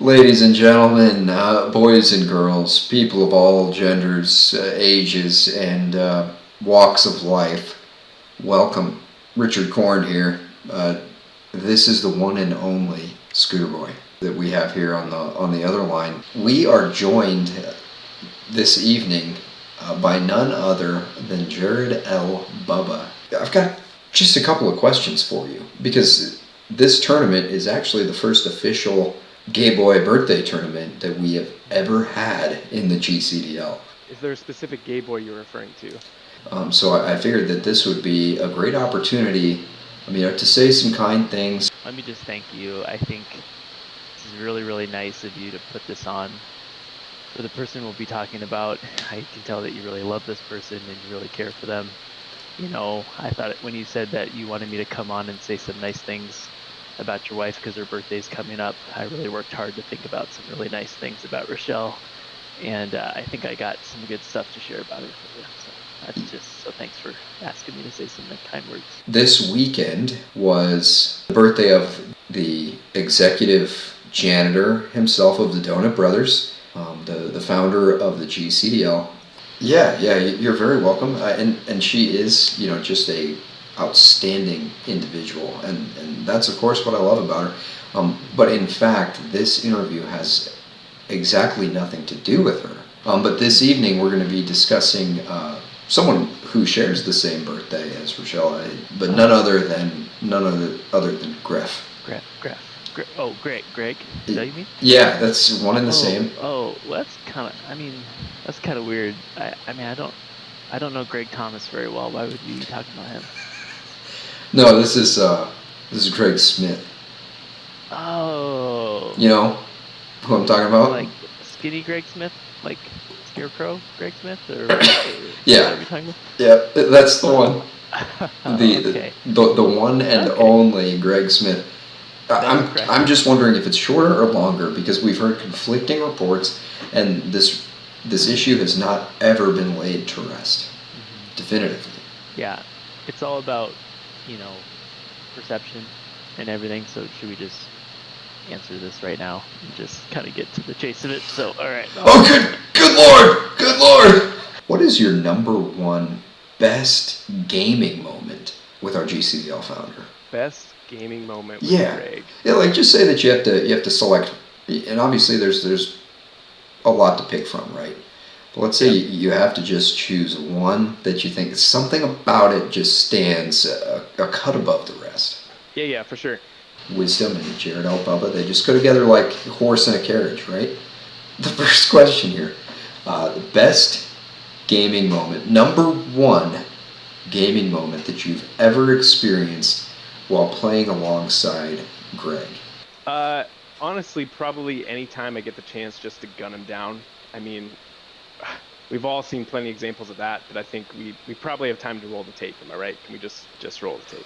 Ladies and gentlemen, boys and girls, people of all genders, ages, and walks of life, welcome. Richard Korn here. This is the one and only Scooter Boy that we have here on the other line. We are joined this evening by none other than Jared L. Bubba. I've got just a couple of questions for you because this tournament is actually the first official gay boy birthday tournament that we have ever had in the GCDL. Is there a specific gay boy you're referring to? So I figured that this would be a great opportunity, to say some kind things. Let me just thank you. I think this is really, really nice of you to put this on for the person we'll be talking about. I can tell that you really love this person and you really care for them. You know, I thought when you said that you wanted me to come on and say some nice things about your wife because her birthday's coming up, I really worked hard to think about some really nice things about Rochelle, and I think I got some good stuff to share about her for you. So thanks for asking me to say some kind words. This weekend was the birthday of the executive janitor himself of the Donut Brothers, the founder of the GCDL. Yeah, you're very welcome. And she is, just a outstanding individual, and that's of course what I love about her. But in fact, this interview has exactly nothing to do with her. But this evening we're going to be discussing someone who shares the same birthday as Rochelle, but none other than Griff. Greg. Oh, Greg. Is that you mean? Yeah, that's one and the same. Oh, that's kind of weird. I don't know Greg Thomas very well. Why would you be talking about him? No, this is Greg Smith. Oh. You know who I'm talking about? Like skinny Greg Smith, like Scarecrow Greg Smith, or yeah, that's the one. Okay. The one and only Greg Smith. I'm just wondering if it's shorter or longer because we've heard conflicting reports, and this issue has not ever been laid to rest definitively. Yeah, it's all about perception and everything. So should we just answer this right now and just kind of get to the chase of it? So all right. Oh, good lord! What is your number one best gaming moment with our GCDL founder? Best gaming moment with Greg. Yeah, like just say that you have to select, and obviously there's a lot to pick from, right? But let's say you have to just choose one that you think something about it just stands a cut above the rest. Yeah, for sure. Wisdom and Jared L. Bubba, they just go together like a horse and a carriage, right? The first question here, the best gaming moment, number one gaming moment that you've ever experienced while playing alongside Greg? Honestly, probably any time I get the chance just to gun him down. I mean, we've all seen plenty of examples of that, but I think we probably have time to roll the tape. Am I right? Can we just roll the tape?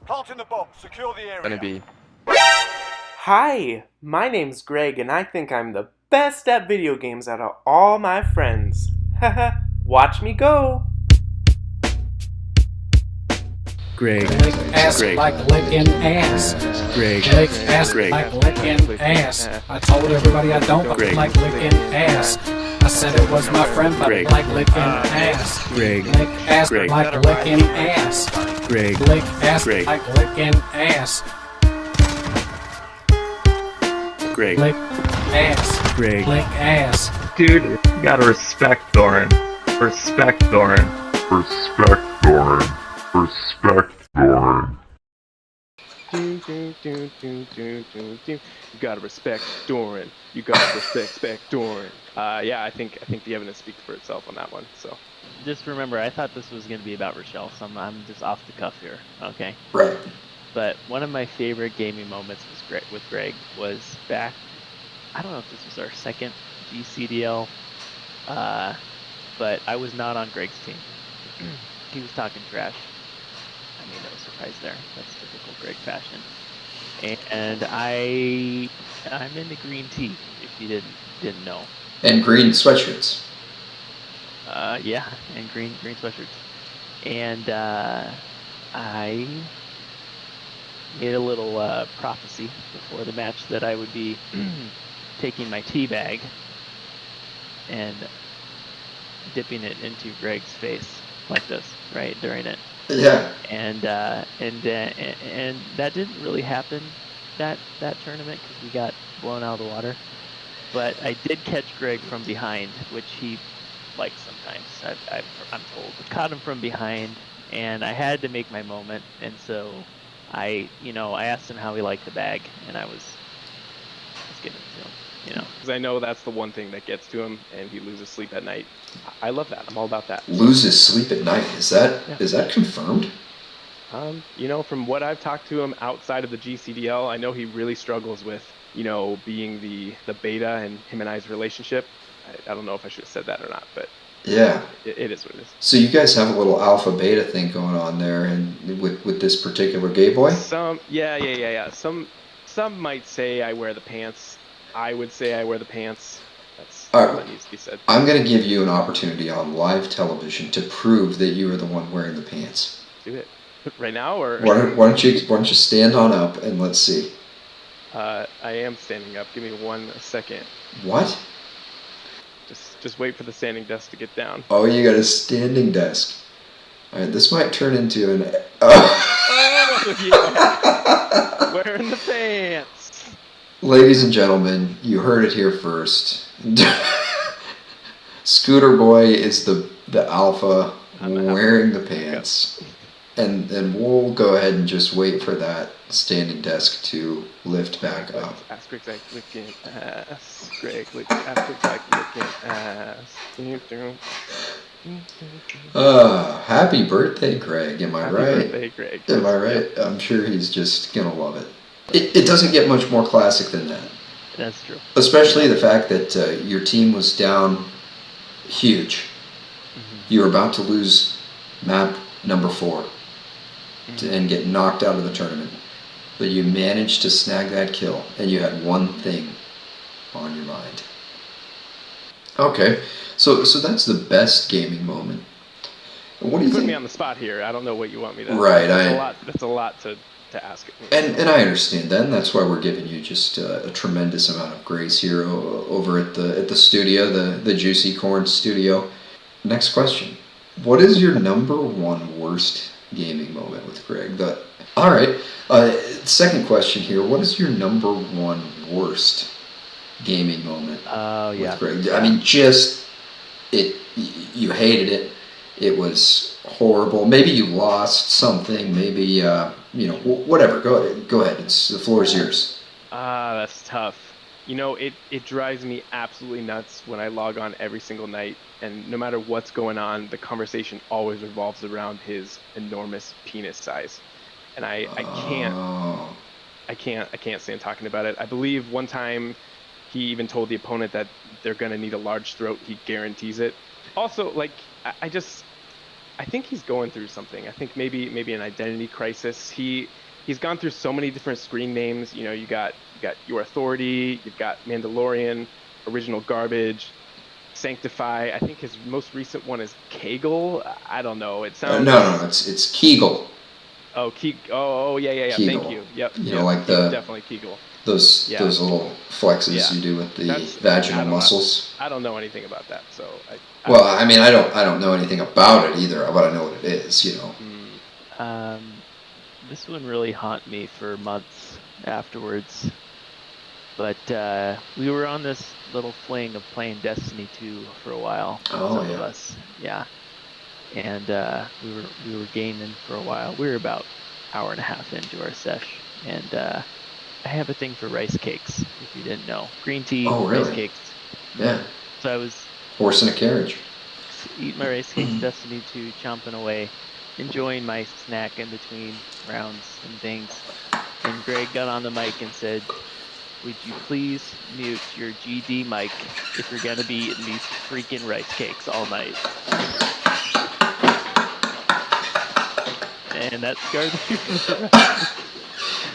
Planting the bomb. Secure the area. Gonna be. Hi, my name's Greg, and I think I'm the best at video games out of all my friends. Haha, watch me go! Greg. Lick ass like licking ass. Greg. Lick ass like licking ass. I told everybody I don't like licking ass. I said it was my friend, but I like licking ass. Greg. Lick ass like licking ass. Greg. Lick ass like licking ass. Greg. Lick ass. Greg. Lick ass. Dude, you gotta respect Thorin. Respect Thorin. Respect Thorin. Respect Thorin. You gotta respect Doran. You gotta respect Doran. Yeah, I think the evidence speaks for itself on that one. So just remember, I thought this was going to be about Rochelle, so I'm just off the cuff here. Okay. Right. But one of my favorite gaming moments with Greg was back. I don't know if this was our second GCDL, but I was not on Greg's team. He was talking trash. I made no surprise there. That's typical Greg fashion. And I'm into green tea, if you didn't know. And green sweatshirts. Yeah, and green sweatshirts. And I made a little prophecy before the match that I would be taking my tea bag and dipping it into Greg's face like this, right, during it. Yeah. And that didn't really happen that tournament because we got blown out of the water. But I did catch Greg from behind, which he likes sometimes. I'm told. I caught him from behind, and I had to make my moment. And so I asked him how he liked the bag, and I was giving it to him. Because I know that's the one thing that gets to him, and he loses sleep at night. I love that. I'm all about that. Loses sleep at night. Is that confirmed? From what I've talked to him outside of the GCDL, I know he really struggles with, being the beta and him and I's relationship. I don't know if I should have said that or not, but yeah, it is what it is. So you guys have a little alpha beta thing going on there, and with this particular gay boy. Yeah. Some might say I wear the pants. I would say I wear the pants. That's all that needs to be said. I'm going to give you an opportunity on live television to prove that you are the one wearing the pants. Do it right now, or why don't you stand on up and let's see. I am standing up. Give me 1 second. What? Just wait for the standing desk to get down. Oh, you got a standing desk. All right, this might turn into an. Oh yeah, wearing the pants. Ladies and gentlemen, you heard it here first. Scooter Boy is the alpha wearing the pants. And we'll go ahead and just wait for that standing desk to lift back up. Ask Greg's like licking ass. Greg, ask Greg's like licking ass. Happy birthday, Greg. Am I right? Happy birthday, Greg. Am I right? Yep. I'm sure he's just going to love it. It doesn't get much more classic than that. That's true. Especially the fact that your team was down huge. Mm-hmm. You were about to lose map number 4 and get knocked out of the tournament. But you managed to snag that kill, and you had one thing on your mind. Okay, so that's the best gaming moment. What do you put think? Me on the spot here. I don't know what you want me to. Right, that's a lot to ask. And I understand that, and that's why we're giving you just a tremendous amount of grace here over at the studio, the Juicy Corn studio. Next question: what is your number 1 worst gaming moment with Greg? All right. Second question here: what is your number 1 worst gaming moment with Greg? I mean, just you hated it. It was horrible. Maybe you lost something. Maybe whatever. Go ahead. The floor is yours. That's tough. It drives me absolutely nuts when I log on every single night, and no matter what's going on, the conversation always revolves around his enormous penis size, and I can't stand talking about it. I believe one time he even told the opponent that they're gonna need a large throat. He guarantees it. Also, I think he's going through something. I think maybe an identity crisis. He's gone through so many different screen names. You got Your Authority, you've got Mandalorian, Original Garbage, Sanctify. I think his most recent one is Kegel. I don't know. It sounds no, it's Kegel. Oh, yeah. Kegel. Thank you. Yep. Definitely Kegel. Those little flexes you do with the vaginal muscles. I don't know anything about that, so I don't know anything about it either, but I know what it is. This one really haunted me for months afterwards. But we were on this little fling of playing Destiny 2 for a while. Some of us, yeah. And we were gaming for a while. We were about an hour and a half into our sesh, and I have a thing for rice cakes. If you didn't know, green tea, rice cakes. Yeah. So I was horse in a carriage. Eating my rice cakes, Destiny 2, chomping away, enjoying my snack in between rounds and things. And Greg got on the mic and said, "Would you please mute your GD mic if you're gonna be eating these freaking rice cakes all night?" And that scarred me for the rest.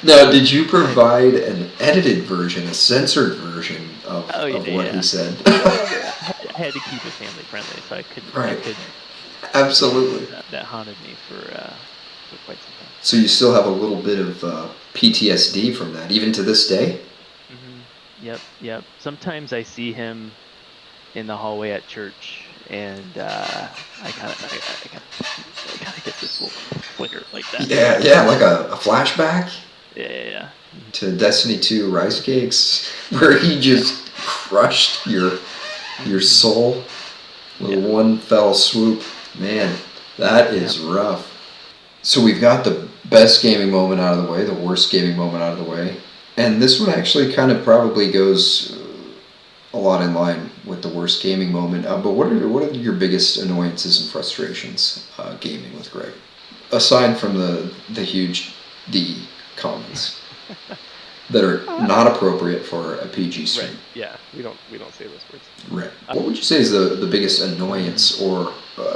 Now, did you provide an edited version, a censored version of what he said? I had to keep it family friendly, so I couldn't. Right. I couldn't. Absolutely. That haunted me for quite some time. So you still have a little bit of PTSD from that, even to this day? Mm-hmm. Yep. Sometimes I see him in the hallway at church, and I kind of get this little flicker like that. Yeah, like a flashback Yeah. to Destiny 2 Rice Cakes, where he just crushed your soul with one fell swoop. Man, that is rough. So we've got the best gaming moment out of the way, the worst gaming moment out of the way, and this one actually kind of probably goes a lot in line with the worst gaming moment. But what are your biggest annoyances and frustrations gaming with Greg, aside from the huge D comments that are not appropriate for a PG stream? Right. Yeah. We don't say those words. Right. What would you say is the biggest annoyance or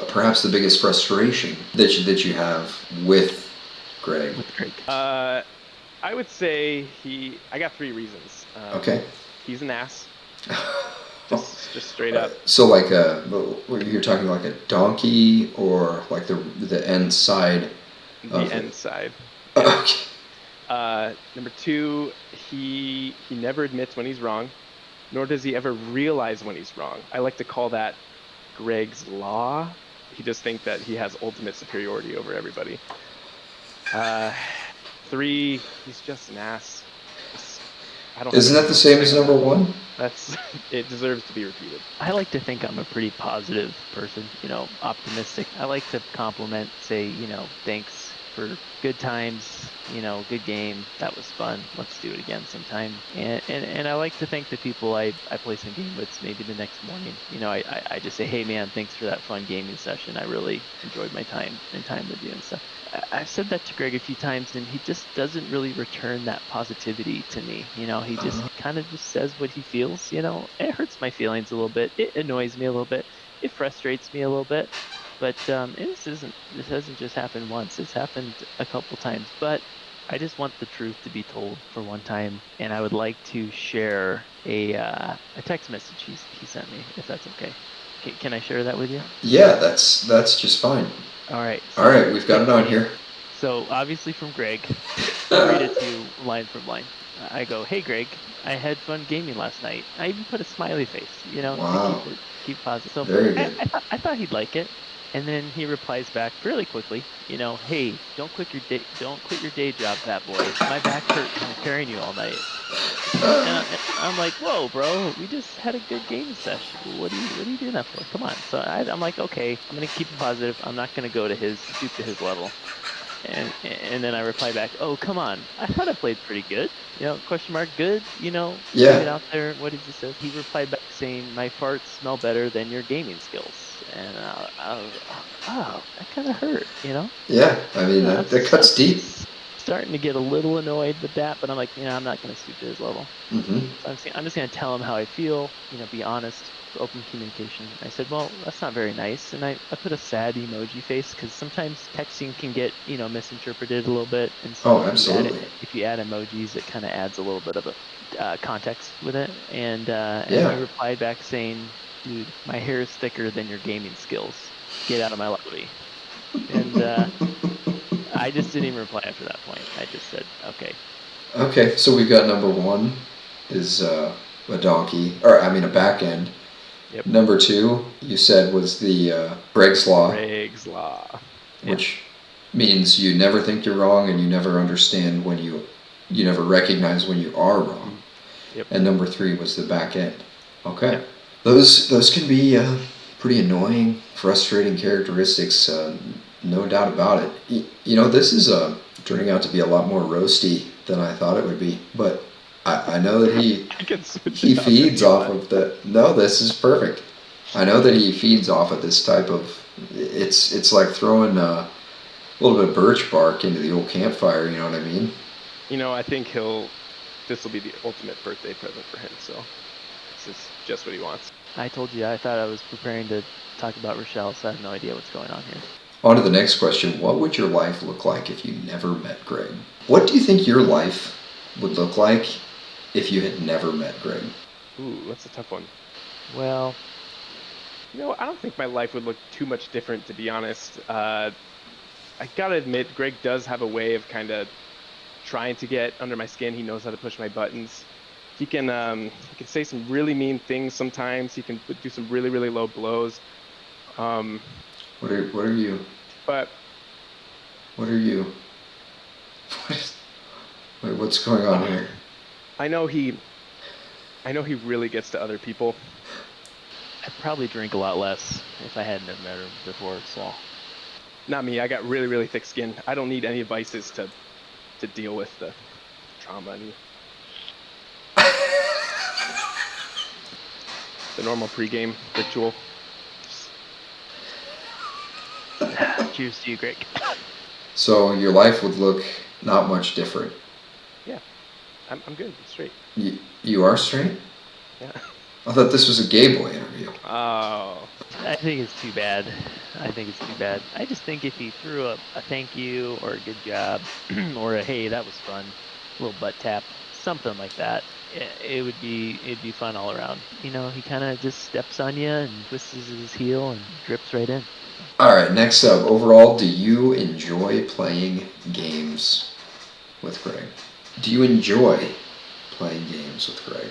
perhaps the biggest frustration that you have with Greg? I would say I got 3 reasons. Okay. He's an ass. Just straight up. So like you're talking like a donkey or like the end side of The end side. Okay. Number 2, he never admits when he's wrong, nor does he ever realize when he's wrong. I like to call that Greg's law. He just thinks that he has ultimate superiority over everybody. 3, he's just an ass. Isn't that the same as number 1? It deserves to be repeated. I like to think I'm a pretty positive person, optimistic. I like to compliment, say, thanks for good times, good game. That was fun. Let's do it again sometime. And I like to thank the people I play some game with maybe the next morning. I just say, hey man, thanks for that fun gaming session. I really enjoyed my time with you and stuff. I've said that to Greg a few times, and he just doesn't really return that positivity to me. He just kind of just says what he feels. It hurts my feelings a little bit. It annoys me a little bit. It frustrates me a little bit. But this hasn't just happened once. It's happened a couple times. But I just want the truth to be told for one time, and I would like to share a text message he sent me, if that's okay. Can I share that with you? Yeah, that's just fine. All right. All right, we've got it on here. So obviously from Greg, I'll read it to you line from line. I go, hey Greg, I had fun gaming last night. I even put a smiley face, Wow. to keep positive. So Very good. I thought he'd like it. And then he replies back fairly quickly, hey, don't quit your day job, fat boy. My back hurts from carrying you all night. And I'm like, whoa, bro, we just had a good game session. What are you doing that for? Come on. So I'm like, okay, I'm gonna keep it positive. I'm not gonna stoop to his level. And then I reply back, oh, come on. I thought I played pretty good. Question mark, good, Yeah. Leave it out there. What did he say? He replied back saying, my farts smell better than your gaming skills. And I was, oh, that kind of hurt, Yeah, I mean, that cuts deep. Starting to get a little annoyed with that, but I'm like, I'm not going to stoop to his level. Mm-hmm. So I'm just going to tell him how I feel, be honest, open communication. I said, well, that's not very nice. And I put a sad emoji face because sometimes texting can get, misinterpreted a little bit. And so absolutely. if you add emojis, it kind of adds a little bit of a context with it. And he replied back saying, dude, my hair is thicker than your gaming skills. Get out of my lobby. And I just didn't even reply after that point. I just said, okay. Okay, so we've got number 1 is a donkey, or I mean a back end. Yep. Number 2, you said, was the Greg's Law. Greg's Law. Which means you never think you're wrong and you never understand when you never recognize when you are wrong. Yep. And number 3 was the back end. Okay. Yep. Those can be pretty annoying, frustrating characteristics, no doubt about it. This is turning out to be a lot more roasty than I thought it would be, but I know that he feeds off of that. No, this is perfect. I know that he feeds off of this type of. It's like throwing a little bit of birch bark into the old campfire. You know what I mean? I think this will be the ultimate birthday present for him. So this is just what he wants. I told you I thought I was preparing to talk about Rochelle, so I have no idea what's going on here. On to the next question. What would your life look like if you never met Greg? What do you think your life would look like if you had never met Greg? Ooh, that's a tough one. Well, I don't think my life would look too much different, to be honest. I gotta admit, Greg does have a way of kind of trying to get under my skin. He knows how to push my buttons. He can say some really mean things sometimes. He can do some really really low blows. Um, What are you? but What are you? Wait, what's going on here? I know he really gets to other people. I'd probably drink a lot less if I hadn't have met him before, so. Not me. I got really really thick skin. I don't need any vices to deal with the trauma. The normal pregame ritual. Cheers to you, Greg. So your life would look not much different. Yeah, I'm good. I'm straight. You are straight? Yeah. I thought this was a gay boy interview. Oh. I think it's too bad. I just think if he threw a thank you or a good job or a hey, that was fun, a little butt tap, something like that, it'd be fun all around. You know, he kind of just steps on you and twists his heel and drips right in. All right, next up. Overall, do you enjoy playing games with Greg? Do you enjoy playing games with Greg?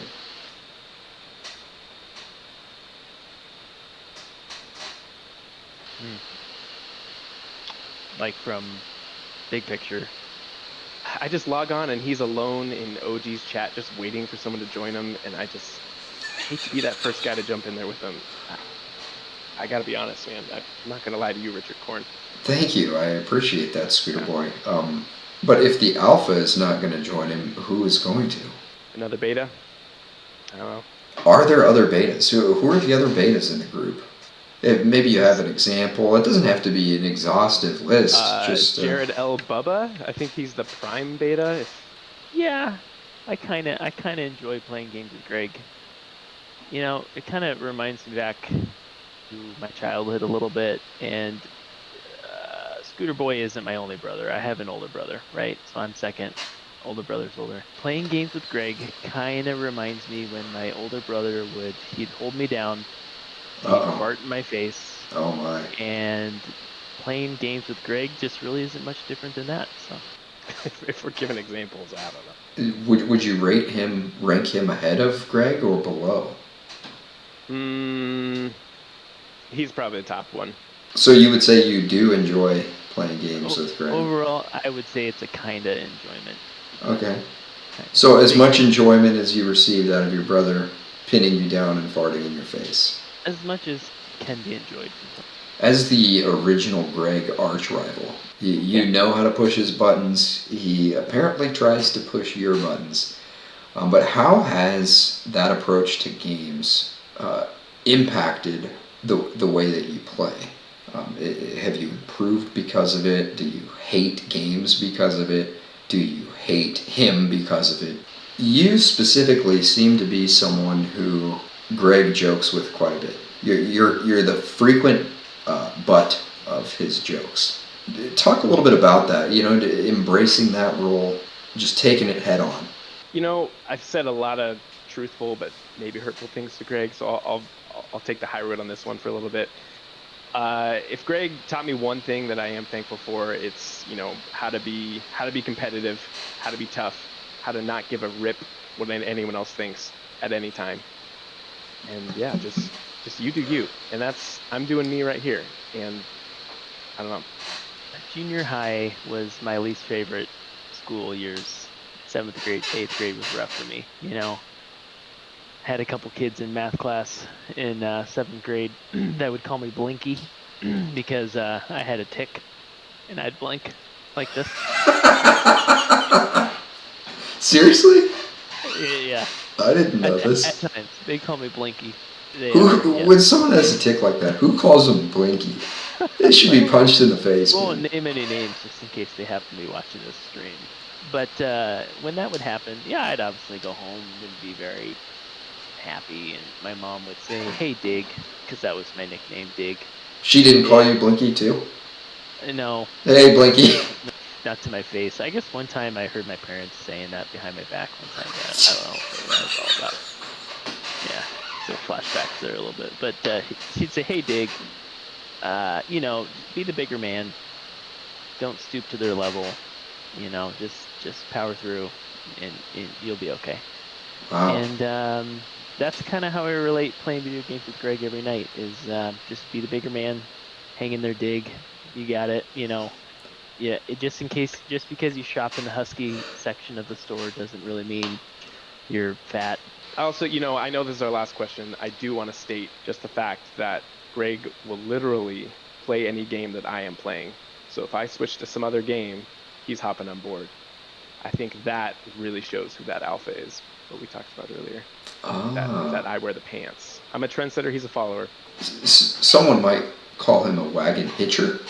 Like from big picture. I just log on and he's alone in OG's chat just waiting for someone to join him, and I hate to be that first guy to jump in there with him. I gotta be honest, man. I'm not gonna lie to you, Richard Korn. Thank you. I appreciate that, Scooter Boy. But if the alpha is not going to join him, who is going to? Another beta? I don't know. Are there other betas? Who are the other betas in the group? Maybe you have an example. It doesn't have to be an exhaustive list. Just Jared L. Bubba. I think he's the prime beta. Yeah, I kind of enjoy playing games with Greg. You know, it kind of reminds me back to my childhood a little bit, and Scooter Boy isn't my only brother. I have an older brother, right? So I'm second. Older brother's older. Playing games with Greg kind of reminds me when my older brother he'd hold me down, he'd fart in my face. Oh my. And playing games with Greg just really isn't much different than that. So if we're giving examples, I don't know. Would you rank him ahead of Greg or below? He's probably the top one. So you would say you do enjoy playing games with Greg? Overall, I would say it's a kind of enjoyment. Okay. So as much enjoyment as you received out of your brother pinning you down and farting in your face? As much as can be enjoyed. As the original Greg arch rival, you know how to push his buttons. He apparently tries to push your buttons. But how has that approach to games impacted the way that you play? Have you improved because of it? Do you hate games because of it? Do you hate him because of it? You specifically seem to be someone who Greg jokes with quite a bit. You're the frequent butt of his jokes. Talk a little bit about that. You know, embracing that role, just taking it head on. You know, I've said a lot of truthful but maybe hurtful things to Greg, so I'll take the high road on this one for a little bit. If Greg taught me one thing that I am thankful for, it's, you know, how to be competitive, how to be tough, how to not give a rip what anyone else thinks at any time. And yeah, just you do you. And I'm doing me right here. And I don't know. Junior high was my least favorite school years. 7th grade, 8th grade was rough for me, you know. Had a couple kids in math class in 7th grade that would call me Blinky because I had a tick and I'd blink like this. Seriously? Yeah. I didn't know this. At times, they call me Blinky. When someone has a tick like that, who calls them Blinky? They should be punched in the face. I won't name any names just in case they happen to be watching this stream. But when that would happen, yeah, I'd obviously go home and be very happy, and my mom would say, "Hey, Dig," because that was my nickname, Dig. She didn't call you Blinky too? No. Hey, Blinky. Not to my face. I guess one time I heard my parents saying that behind my back one time. I don't know what that was all about. Yeah, so flashbacks there a little bit. But she'd say, "Hey, Dig, you know, be the bigger man. Don't stoop to their level. You know, just power through, and you'll be okay." Wow. And that's kind of how I relate playing video games with Greg every night. Is just be the bigger man, hang in there, dig. You got it. Yeah. Just in case, just because you shop in the Husky section of the store doesn't really mean you're fat. Also, I know this is our last question. I do want to state just the fact that Greg will literally play any game that I am playing. So if I switch to some other game, he's hopping on board. I think that really shows who that alpha is, what we talked about earlier. That I wear the pants. I'm a trendsetter, he's a follower. Someone might call him a wagon hitcher.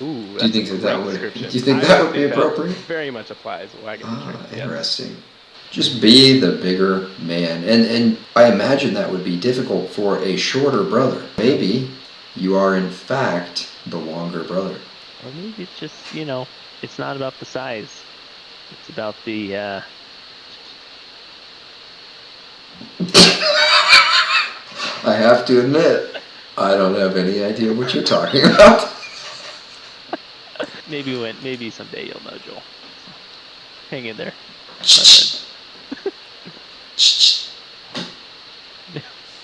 Ooh, Do you that's think a that great would? description. Do you think I that would be think that appropriate? very much applies. Wagon hitcher. Yes. Interesting. Just be the bigger man, and I imagine that would be difficult for a shorter brother. Maybe you are in fact the longer brother. Or maybe it's just, it's not about the size. It's about the I have to admit, I don't have any idea what you're talking about. maybe someday you'll know, Joel. So, hang in there.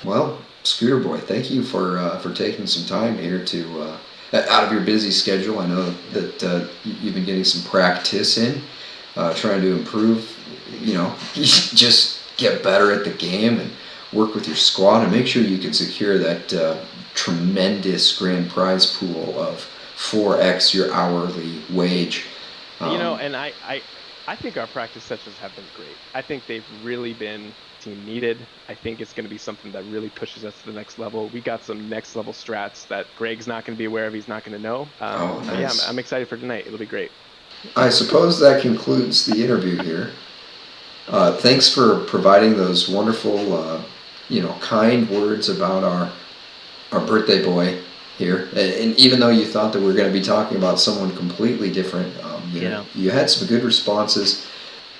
Well, Scooter Boy, thank you for taking some time here to out of your busy schedule. I know that you've been getting some practice in, trying to improve. Just get better at the game and work with your squad and make sure you can secure that tremendous grand prize pool of 4x your hourly wage. And I think our practice sessions have been great. I think they've really been team needed. I think it's going to be something that really pushes us to the next level. We got some next level strats that Greg's not going to be aware of. He's not going to know. Nice. Yeah, I'm excited for tonight. It'll be great. I suppose that concludes the interview here. Thanks for providing those wonderful, kind words about our birthday boy here. And even though you thought that we were going to be talking about someone completely different, you had some good responses.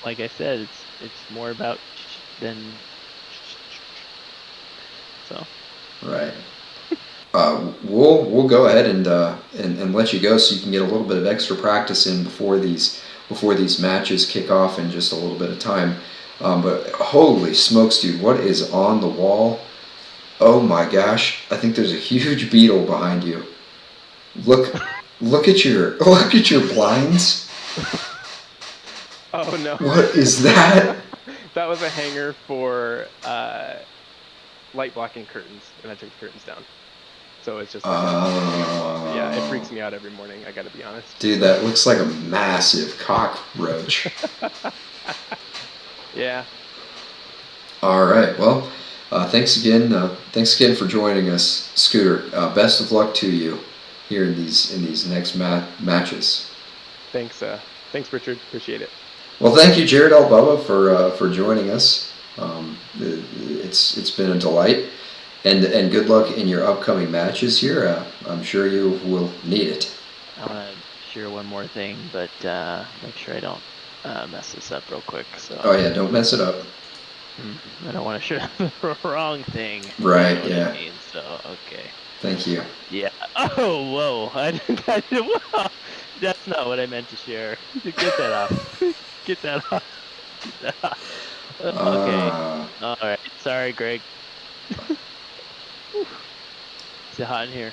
Like I said, it's more about than so. Right. We'll go ahead and let you go so you can get a little bit of extra practice in before these matches kick off in just a little bit of time. But holy smokes, dude, what is on the wall? Oh my gosh, I think there's a huge beetle behind you. Look at your blinds. Oh no. What is that? That was a hanger for light blocking curtains, and I took the curtains down. So it's just yeah, it freaks me out every morning, I gotta be honest. Dude, that looks like a massive cockroach. Yeah. All right. Well, thanks again. Thanks again for joining us, Scooter. Best of luck to you here in these next matches. Thanks, Richard. Appreciate it. Well, thank you, Jared Albubba, for joining us. It's been a delight, and good luck in your upcoming matches here. I'm sure you will need it. I want to share one more thing, but make sure I don't mess this up real quick. So. Oh yeah, don't mess it up. I don't want to share the wrong thing. Right. You know Yeah. what I mean? So okay. Thank you. Yeah. Oh, whoa! Whoa. That's not what I meant to share. Get that off. Get that off. Get that off. Okay. All right. Sorry, Greg. Is it hot in here?